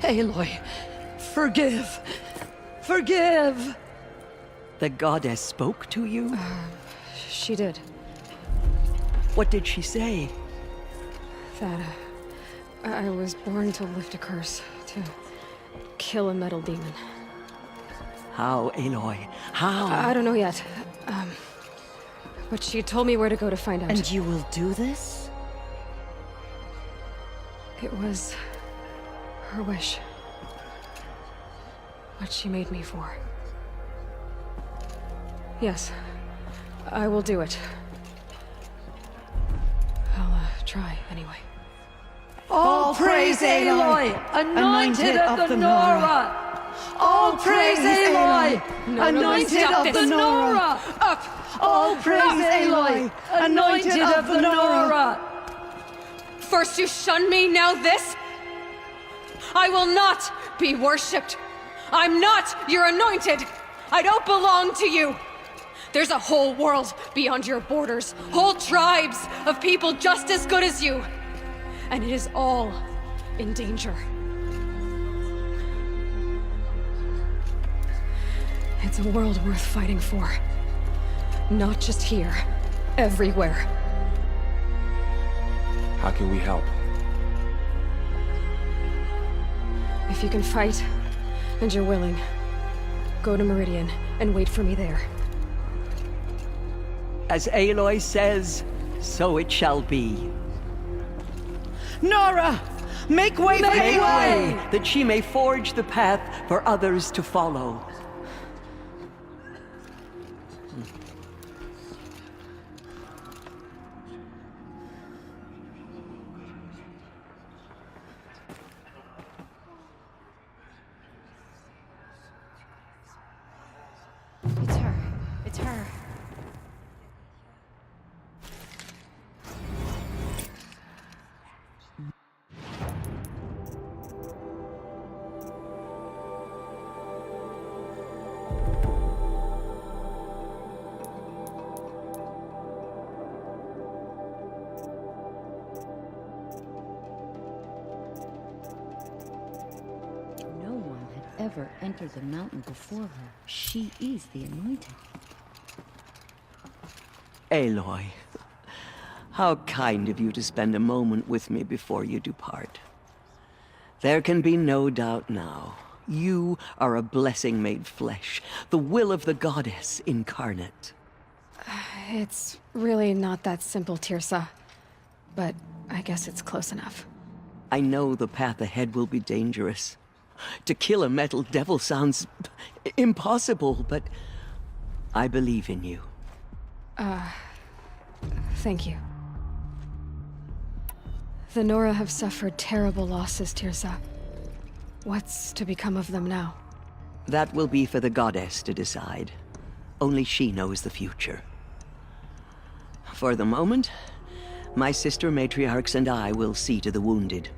Aloy, forgive. Forgive! The goddess spoke to you? She did. What did she say? That, I was born to lift a curse, to kill a metal demon. How, Aloy? How? I don't know yet. But she told me where to go to find out. And you will do this? It was her wish. What she made me for. Yes, I will do it. I'll try anyway. All praise Aloy, anointed of the Nora! All praise Aloy, anointed of the Nora! Up! All praise Aloy, anointed of the Nora! First you shun me, now this? I will not be worshipped. I'm not your anointed. I don't belong to you. There's a whole world beyond your borders, whole tribes of people just as good as you. And it is all in danger. It's a world worth fighting for. Not just here, everywhere. How can we help? If you can fight, and you're willing, go to Meridian and wait for me there. As Aloy says, so it shall be. Nora! Make way for Make Aloy! way, that she may forge the path for others to follow. It's her. It's her. No one had ever entered the mountain before her. She is the anointed. Aloy, how kind of you to spend a moment with me before you depart. There can be no doubt now. You are a blessing made flesh, the will of the goddess incarnate. It's really not that simple, Tirsa. But I guess it's close enough. I know the path ahead will be dangerous. To kill a metal devil sounds impossible, but I believe in you. Thank you. The Nora have suffered terrible losses, Tirsa. What's to become of them now? That will be for the goddess to decide. Only she knows the future. For the moment, my sister matriarchs and I will see to the wounded.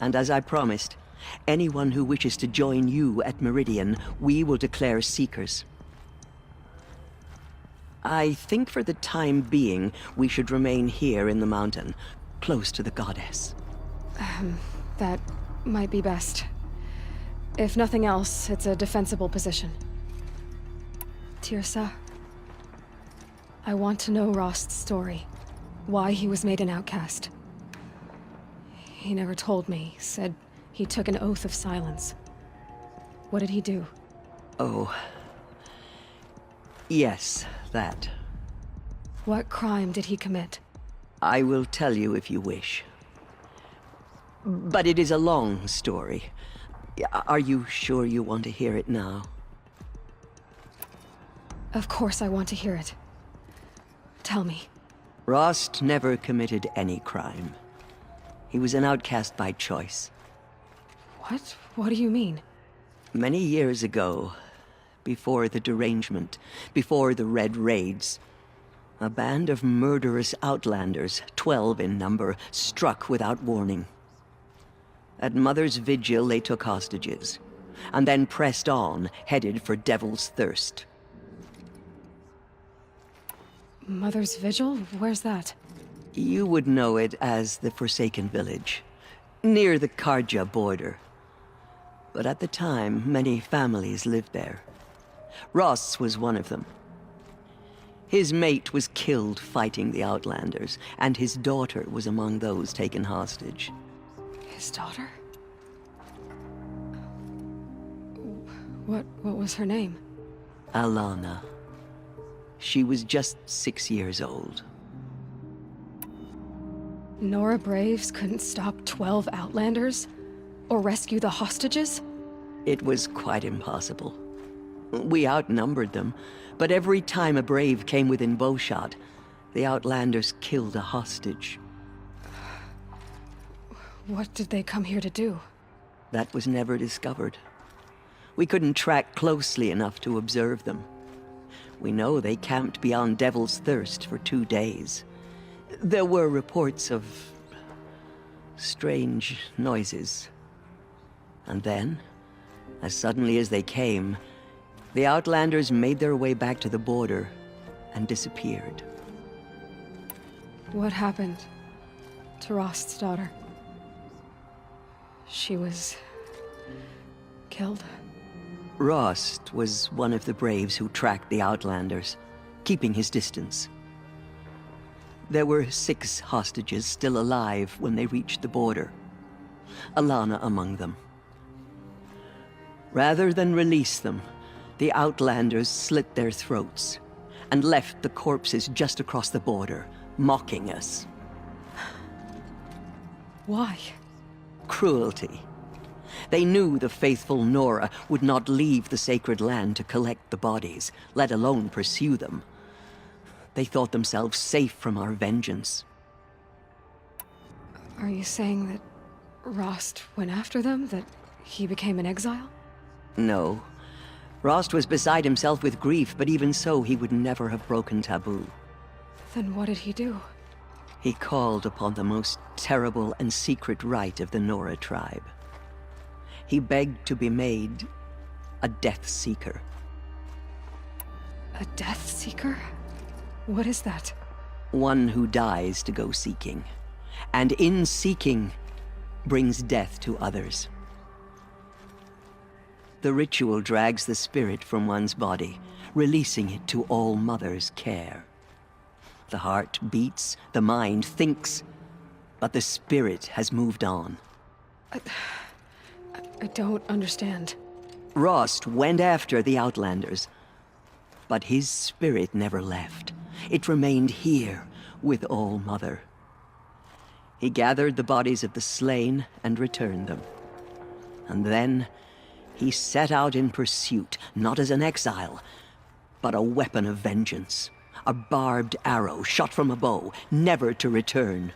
And as I promised, anyone who wishes to join you at Meridian, we will declare seekers. I think for the time being, we should remain here in the mountain, close to the goddess. That might be best. If nothing else, it's a defensible position. Tirsa, I want to know Rost's story. Why he was made an outcast. He never told me. Said he took an oath of silence. What did he do? Oh. Yes, that. What crime did he commit? I will tell you if you wish. But it is a long story. Are you sure you want to hear it now? Of course I want to hear it. Tell me. Rost never committed any crime. He was an outcast by choice. What? What do you mean? Many years ago, before the derangement, before the Red Raids, a band of murderous outlanders, 12 in number, struck without warning. At Mother's Vigil, they took hostages, and then pressed on, headed for Devil's Thirst. Mother's Vigil? Where's that? You would know it as the Forsaken Village. near the Karja border. But at the time, many families lived there. Ross was one of them. His mate was killed fighting the Outlanders, and his daughter was among those taken hostage. His daughter? What was her name? Alana. She was just 6 years old. Nora Braves couldn't stop 12 Outlanders? Or rescue the hostages? It was quite impossible. We outnumbered them, but every time a Brave came within bowshot, the Outlanders killed a hostage. What did they come here to do? That was never discovered. We couldn't track closely enough to observe them. We know they camped beyond Devil's Thirst for 2 days. There were reports of strange noises. And then, as suddenly as they came, the Outlanders made their way back to the border and disappeared. What happened to Rost's daughter? She was killed? Rost was one of the Braves who tracked the Outlanders, keeping his distance. There were 6 hostages still alive when they reached the border, Alana among them. Rather than release them, the Outlanders slit their throats and left the corpses just across the border, mocking us. Why? Cruelty. They knew the faithful Nora would not leave the sacred land to collect the bodies, let alone pursue them. They thought themselves safe from our vengeance. Are you saying that Rost went after them? That he became an exile? No. Rost was beside himself with grief, but even so, he would never have broken taboo. Then what did he do? He called upon the most terrible and secret rite of the Nora tribe. He begged to be made a Death Seeker. A Death Seeker? What is that? One who dies to go seeking, and in seeking, brings death to others. The ritual drags the spirit from one's body, releasing it to All Mother's care. The heart beats, the mind thinks, but the spirit has moved on. I don't understand. Rost went after the Outlanders, but his spirit never left. It remained here with All Mother. He gathered the bodies of the slain and returned them. And then he set out in pursuit, not as an exile, but a weapon of vengeance. A barbed arrow shot from a bow, never to return.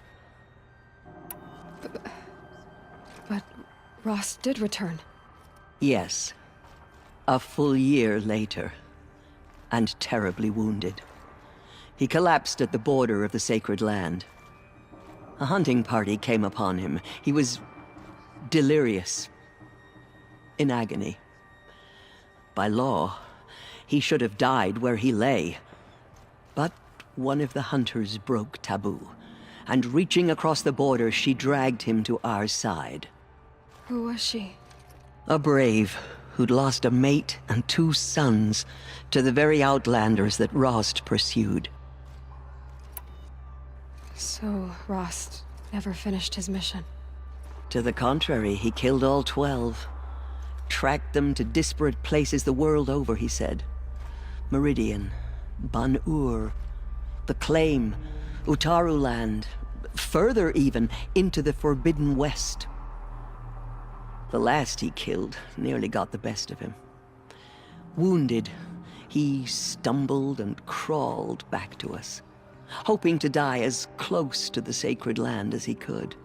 But Rost did return. Yes. A full year later. And terribly wounded. He collapsed at the border of the sacred land. A hunting party came upon him. He was delirious. In agony. By law, he should have died where he lay. But one of the hunters broke taboo, and reaching across the border, she dragged him to our side. Who was she? A brave who'd lost a mate and 2 sons to the very Outlanders that Rost pursued. So Rost never finished his mission? To the contrary, he killed all 12. Tracked them to disparate places the world over, he said. Meridian, Ban-Ur, the Claim, Utaru Land, further even, into the Forbidden West. The last he killed nearly got the best of him. Wounded, he stumbled and crawled back to us, hoping to die as close to the sacred land as he could.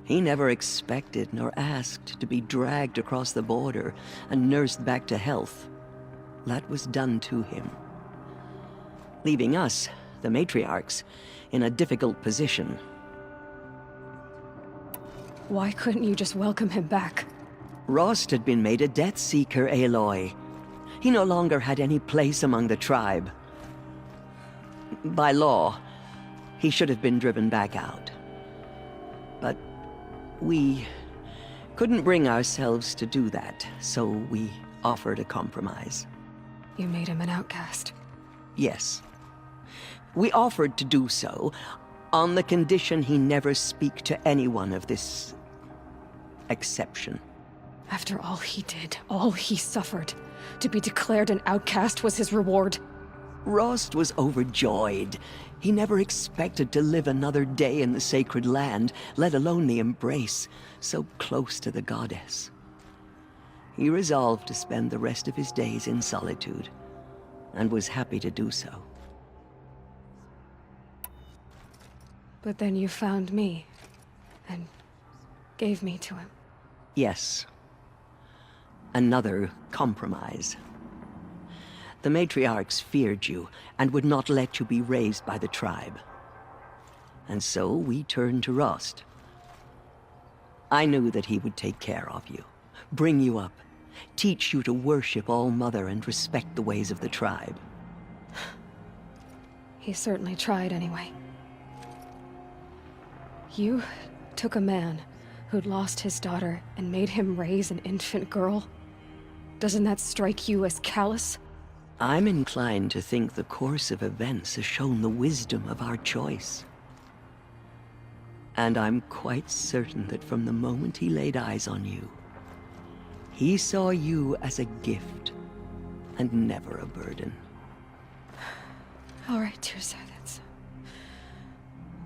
He never expected nor asked to be dragged across the border and nursed back to health. That was done to him. Leaving us, the matriarchs, in a difficult position. Why couldn't you just welcome him back? Rost had been made a Death Seeker, Aloy. He no longer had any place among the tribe. By law, he should have been driven back out. But We couldn't bring ourselves to do that, so we offered a compromise. You made him an outcast. Yes. We offered to do so on the condition he never speak to anyone of this exception. After all he did, all he suffered, to be declared an outcast was his reward. Rost was overjoyed. He never expected to live another day in the sacred land, let alone the embrace, so close to the goddess. He resolved to spend the rest of his days in solitude, and was happy to do so. But then you found me, and gave me to him. Yes. Another compromise. The matriarchs feared you, and would not let you be raised by the tribe. And so we turned to Rost. I knew that he would take care of you, bring you up, teach you to worship All-Mother and respect the ways of the tribe. He certainly tried anyway. You took a man who'd lost his daughter and made him raise an infant girl? Doesn't that strike you as callous? I'm inclined to think the course of events has shown the wisdom of our choice. And I'm quite certain that from the moment he laid eyes on you, he saw you as a gift, and never a burden. All right, Tirsa,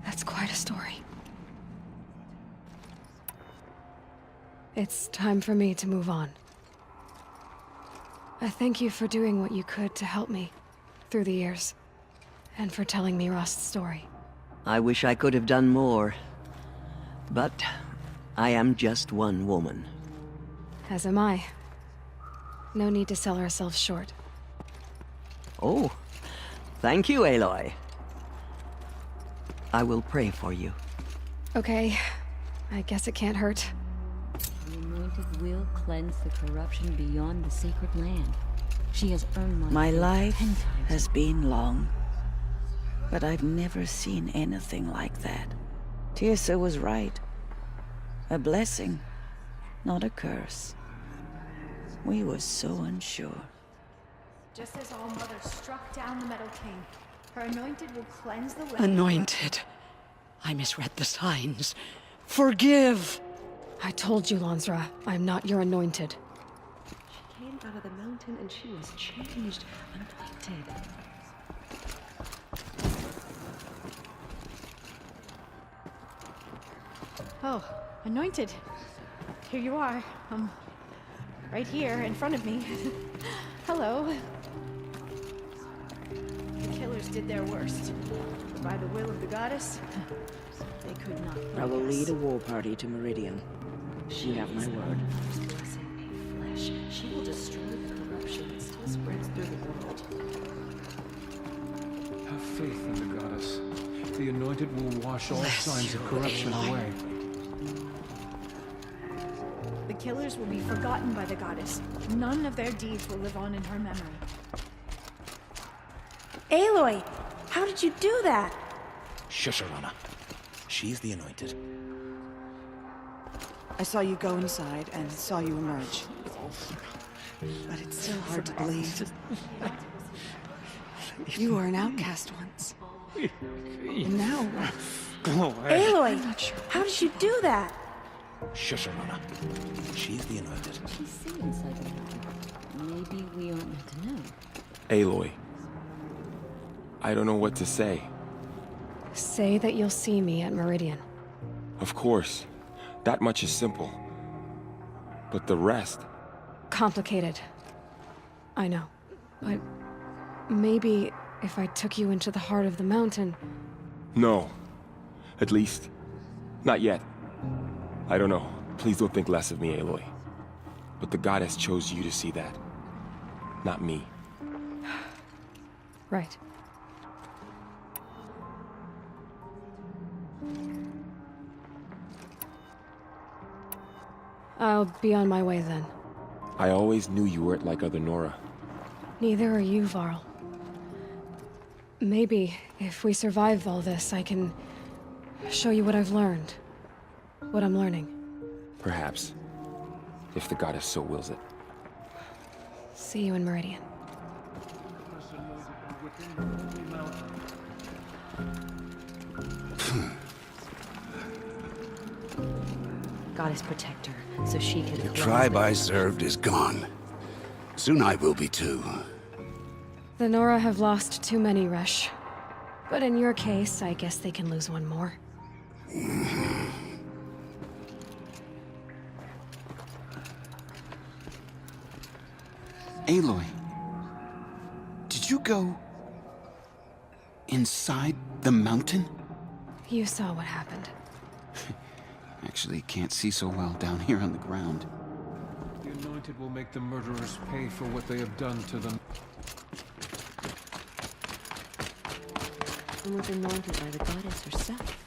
that's quite a story. It's time for me to move on. I thank you for doing what you could to help me through the years, and for telling me Rost's story. I wish I could have done more, but I am just one woman. As am I. No need to sell ourselves short. Oh, thank you, Aloy. I will pray for you. Okay, I guess it can't hurt. The Anointed will cleanse the corruption beyond the sacred land. She has earned My faith life 10 times has been long, but I've never seen anything like that. Tirsa was right. A blessing, not a curse. We were so unsure. Just as All-Mother struck down the Meadow King, her anointed will cleanse the land. Anointed. I misread the signs. Forgive! I told you, Lansra, I'm not your anointed. She came out of the mountain and she was changed, anointed. Oh, anointed. Here you are. Right here in front of me. Hello. The killers did their worst. But by the will of the goddess, they could not break I will us. lead a war party to Meridian. You have my word. Blessing made flesh. She will destroy the corruption that still spreads through the world. Have faith in the goddess. The anointed will wash all signs of corruption away. The killers will be forgotten by the goddess. None of their deeds will live on in her memory. Aloy! How did you do that? Shush her, Lana. She's the anointed. I saw you go inside and saw you emerge. But it's still hard to believe. You were an outcast once. And now... Aloy! How did you do that? Shush her, Lana. She's the anointed. she's seen inside the mountain. Maybe we aren't meant to know. Aloy. I don't know what to say. Say that you'll see me at Meridian. Of course. That much is simple. But the rest... Complicated. I know. But maybe if I took you into the heart of the mountain... No. At least, not yet. I don't know. Please don't think less of me, Aloy. But the goddess chose you to see that. Not me. Right. I'll be on my way then. I always knew you weren't like other Nora. Neither are you, Varl. Maybe, if we survive all this, I can show you what I've learned. What I'm learning. Perhaps. If the goddess so wills it. See you in Meridian. Goddess protect her, so she can... The tribe I served is gone. Soon I will be too. The Nora have lost too many, Resh. But in your case, I guess they can lose one more. Aloy, did you go inside the mountain? You saw what happened. Actually, can't see so well down here on the ground. The Anointed will make the murderers pay for what they have done to them. And was anointed by the goddess herself.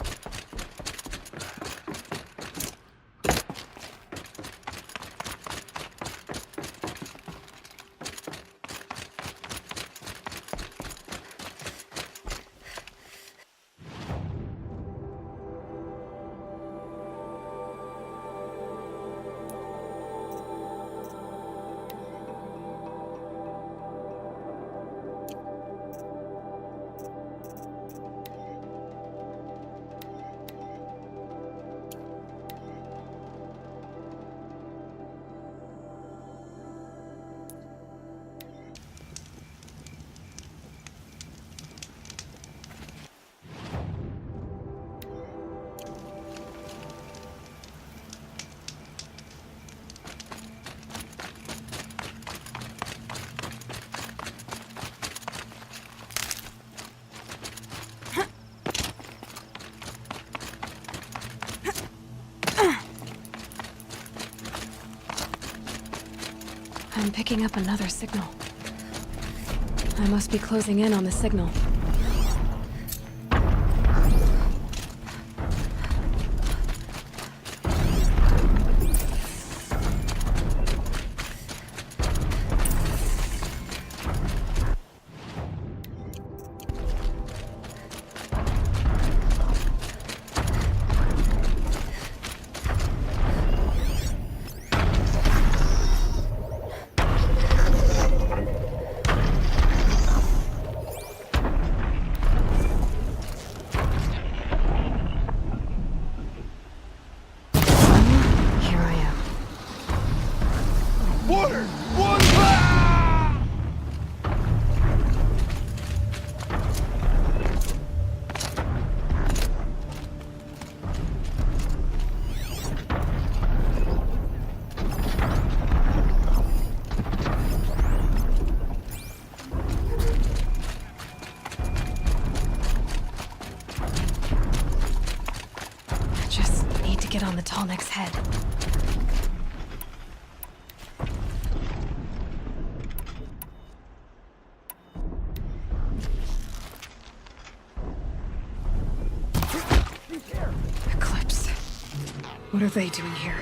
I'm picking up another signal. I must be closing in on the signal. Get on the Tallneck's head. Eclipse. What are they doing here?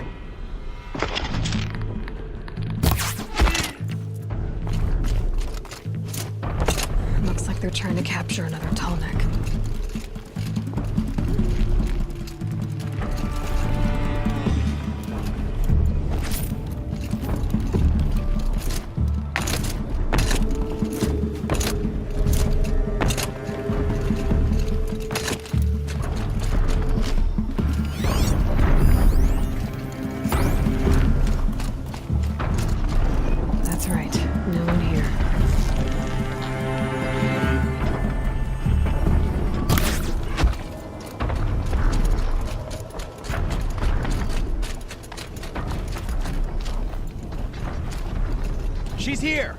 Looks like they're trying to capture another Tallneck. She's here!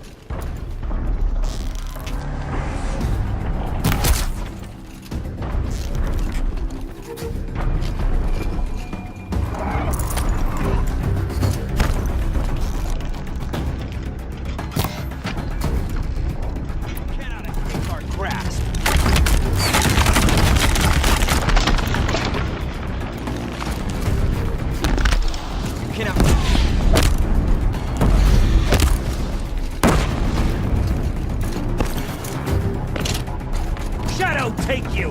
Cannot escape our grasp. You cannot... Take you!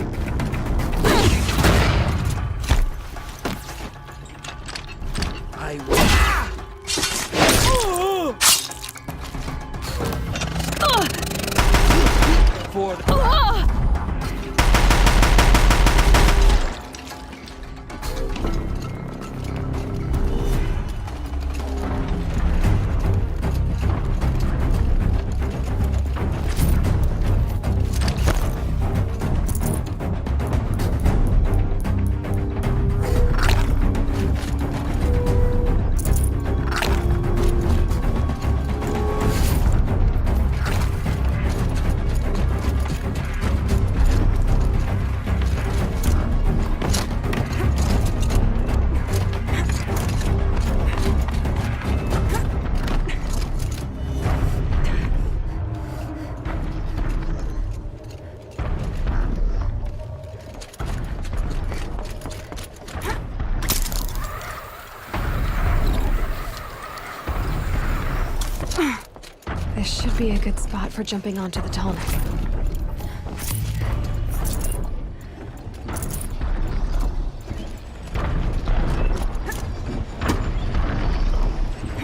This should be a good spot for jumping onto the tall neck.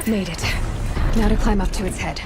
Made it. Now to climb up to its head.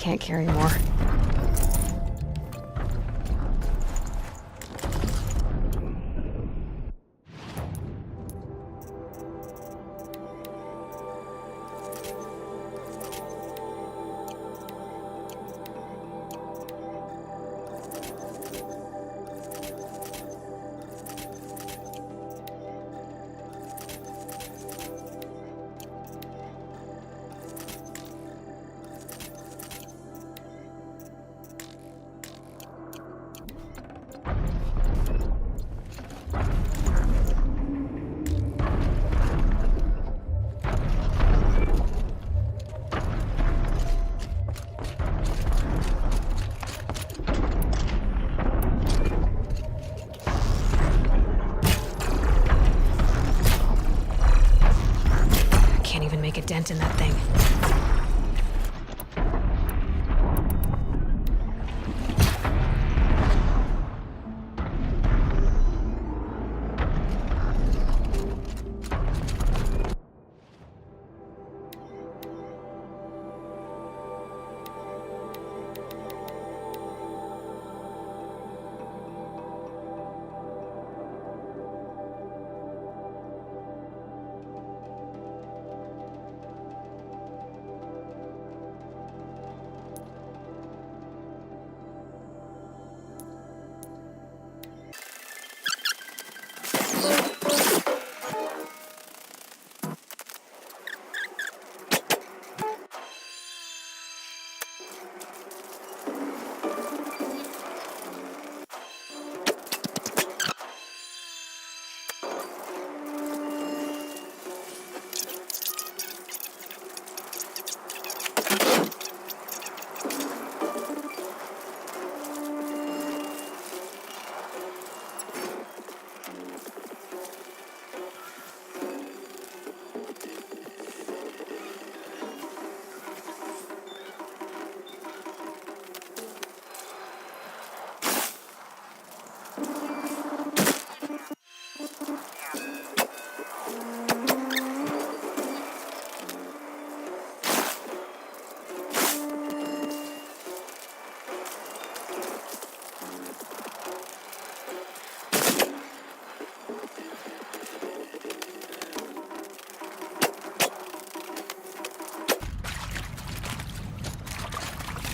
Can't carry more.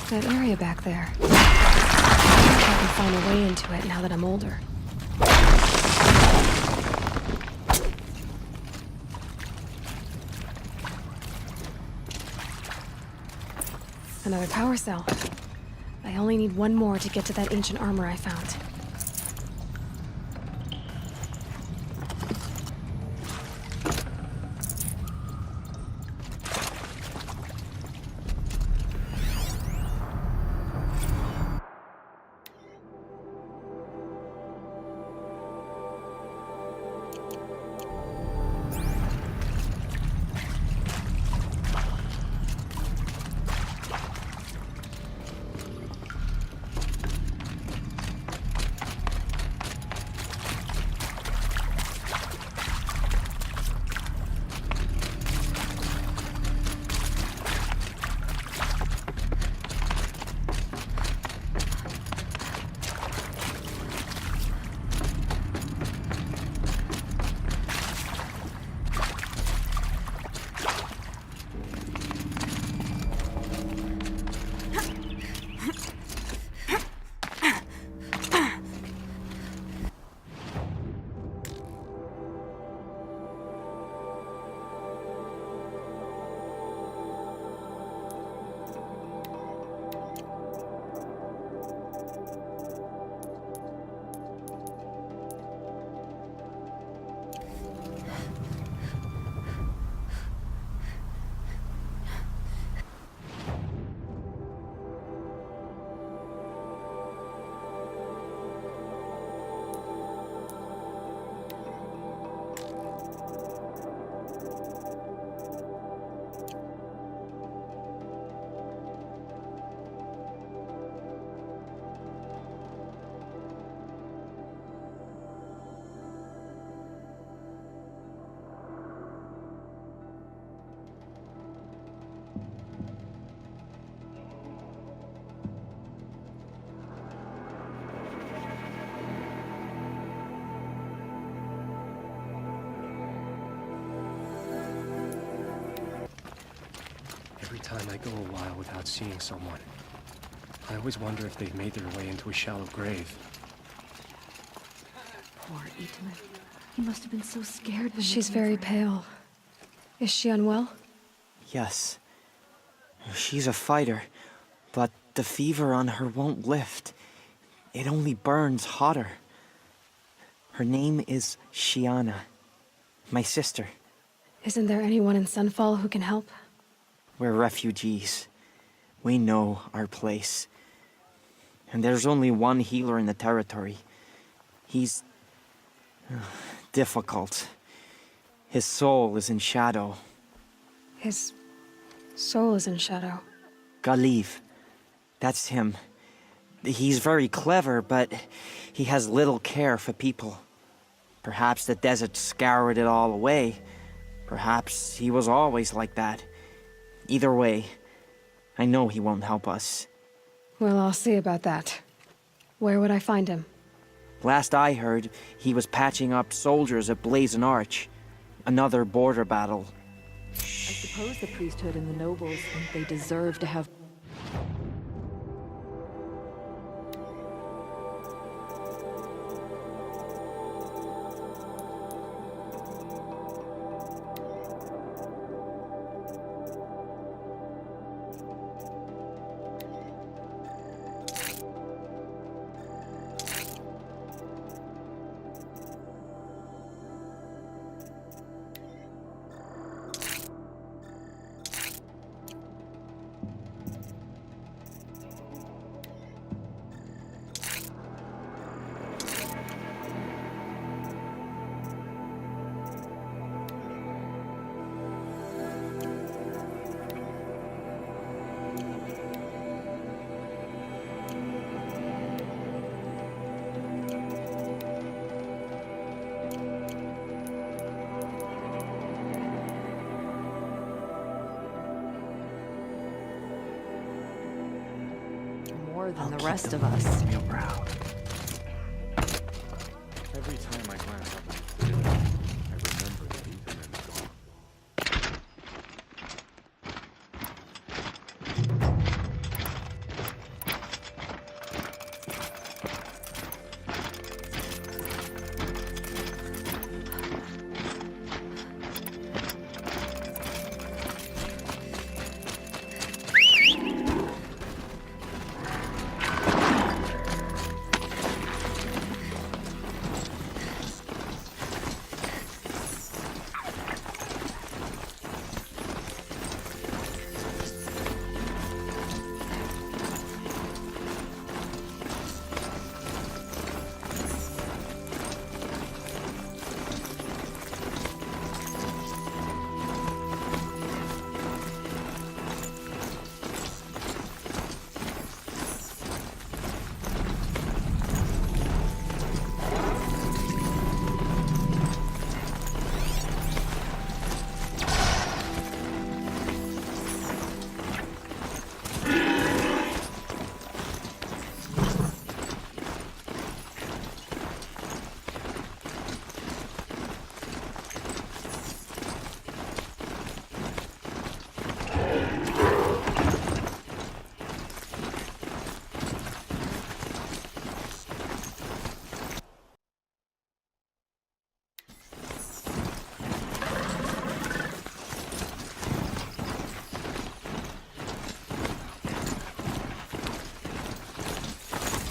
That area back there. I wonder if I can find a way into it now that I'm older. Another power cell. I only need one more to get to that ancient armor I found. Every time I go a while without seeing someone, I always wonder if they've made their way into a shallow grave. Poor Itama. He must have been so scared when She's very pale. Is she unwell? Yes. She's a fighter, but the fever on her won't lift. It only burns hotter. Her name is Shiana, my sister. Isn't there anyone in Sunfall who can help? We're refugees. We know our place. And there's only one healer in the territory. He's difficult. His soul is in shadow. His soul is in shadow. Galiv. That's him. He's very clever, but he has little care for people. Perhaps the desert scoured it all away. Perhaps he was always like that. Either way, I know he won't help us. Well, I'll see about that. Where would I find him? Last I heard, he was patching up soldiers at Blazon Arch. Another border battle. I suppose the priesthood and the nobles think they deserve to have... than the rest of us. Every time I glance up at the clearing, I remember that Ethan is gone.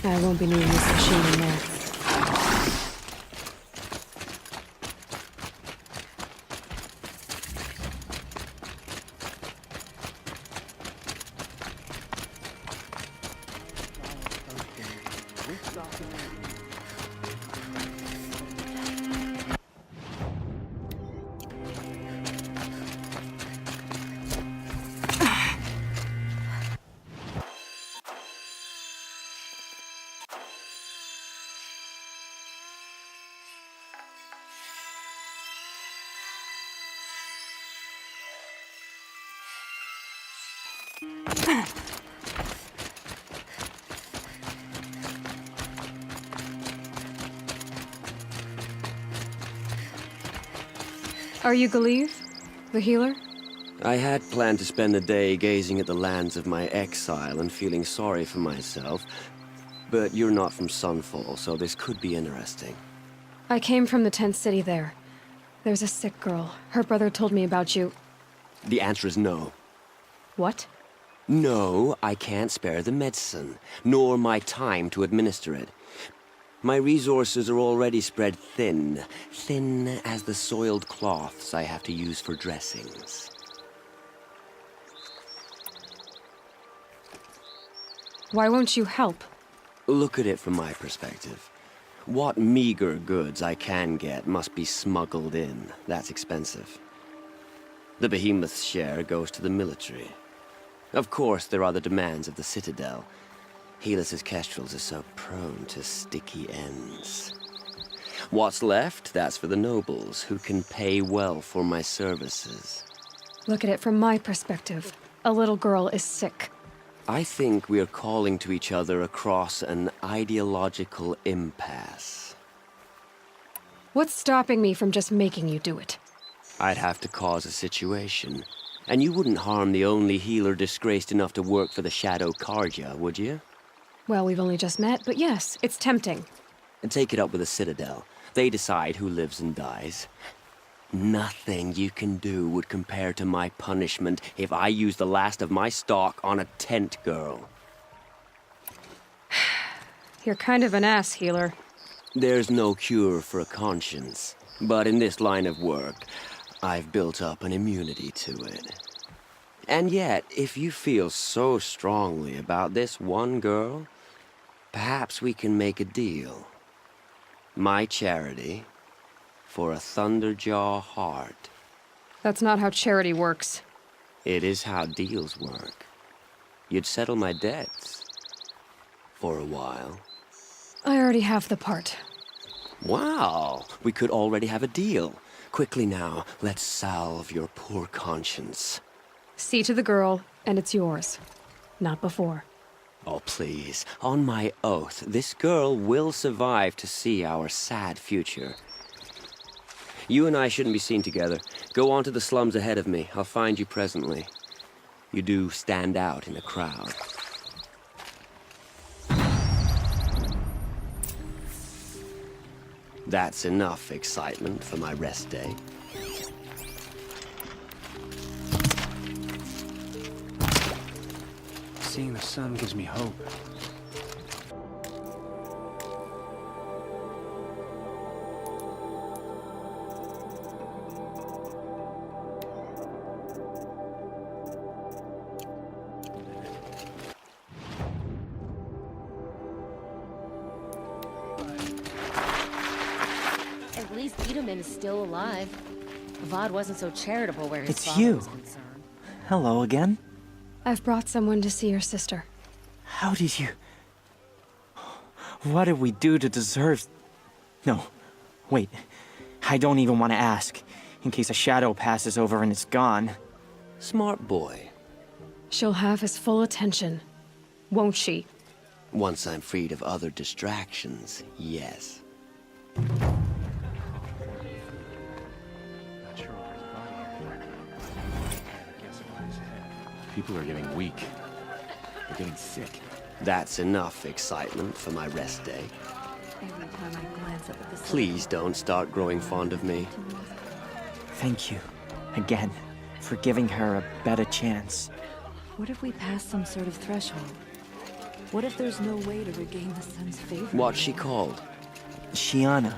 I won't be needing this machine in there. Are you Galeev, the healer? I had planned to spend the day gazing at the lands of my exile and feeling sorry for myself, but you're not from Sunfall, so this could be interesting. I came from the tent city there. There's a sick girl. Her brother told me about you. The answer is no. What? No, I can't spare the medicine, nor my time to administer it. My resources are already spread thin, thin as the soiled cloths I have to use for dressings. Why won't you help? Look at it from my perspective. What meager goods I can get must be smuggled in. That's expensive. The behemoth's share goes to the military. Of course, there are the demands of the Citadel. Helis's kestrels are so prone to sticky ends. What's left, that's for the nobles, who can pay well for my services. Look at it from my perspective. A little girl is sick. I think we're calling to each other across an ideological impasse. What's stopping me from just making you do it? I'd have to cause a situation. And you wouldn't harm the only healer disgraced enough to work for the Shadow Carja, would you? Well, we've only just met, but yes, it's tempting. And take it up with the Citadel. They decide who lives and dies. Nothing you can do would compare to my punishment if I used the last of my stock on a tent girl. You're kind of an ass, healer. There's no cure for a conscience, but in this line of work, I've built up an immunity to it. And yet, if you feel so strongly about this one girl, perhaps we can make a deal. My charity for a Thunderjaw heart. That's not how charity works. It is how deals work. You'd settle my debts. For a while. I already have the part. Wow, we could already have a deal. Quickly now, let's salve your poor conscience. See to the girl, and it's yours. Not before. Oh, please. On my oath, this girl will survive to see our sad future. You and I shouldn't be seen together. Go on to the slums ahead of me. I'll find you presently. You do stand out in a crowd. That's enough excitement for my rest day. Seeing the sun gives me hope. At least Biederman is still alive. Vaude wasn't so charitable where his It's father you. was concerned. Hello again. I've brought someone to see your sister. How did you... What did we do to deserve... No, wait. I don't even want to ask, in case a shadow passes over and it's gone. Smart boy. She'll have his full attention, won't she? Once I'm freed of other distractions, yes. People are getting weak. They're getting sick. That's enough excitement for my rest day. Every time I glance up at the sun, Please don't start growing fond of me. Thank you, again, for giving her a better chance. What if we passed some sort of threshold? What if there's no way to regain the sun's favor? What's she called? Shiana.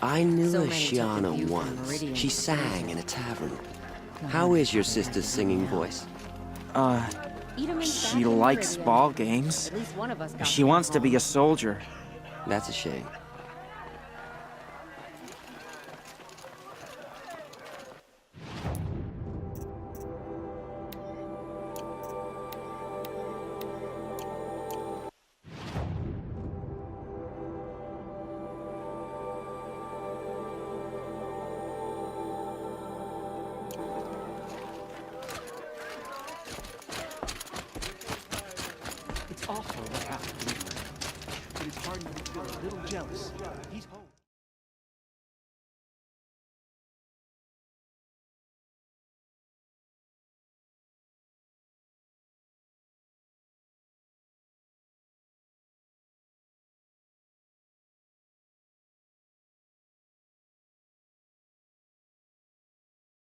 I knew So a many took the Shiana view from once. Meridian She to sang in a tavern. How is your sister's singing voice? She likes ball games. At least one of us got She wants to be a soldier. That's a shame. It's awful what happened to Weaver, but it's hard not to feel a little jealous. He's home.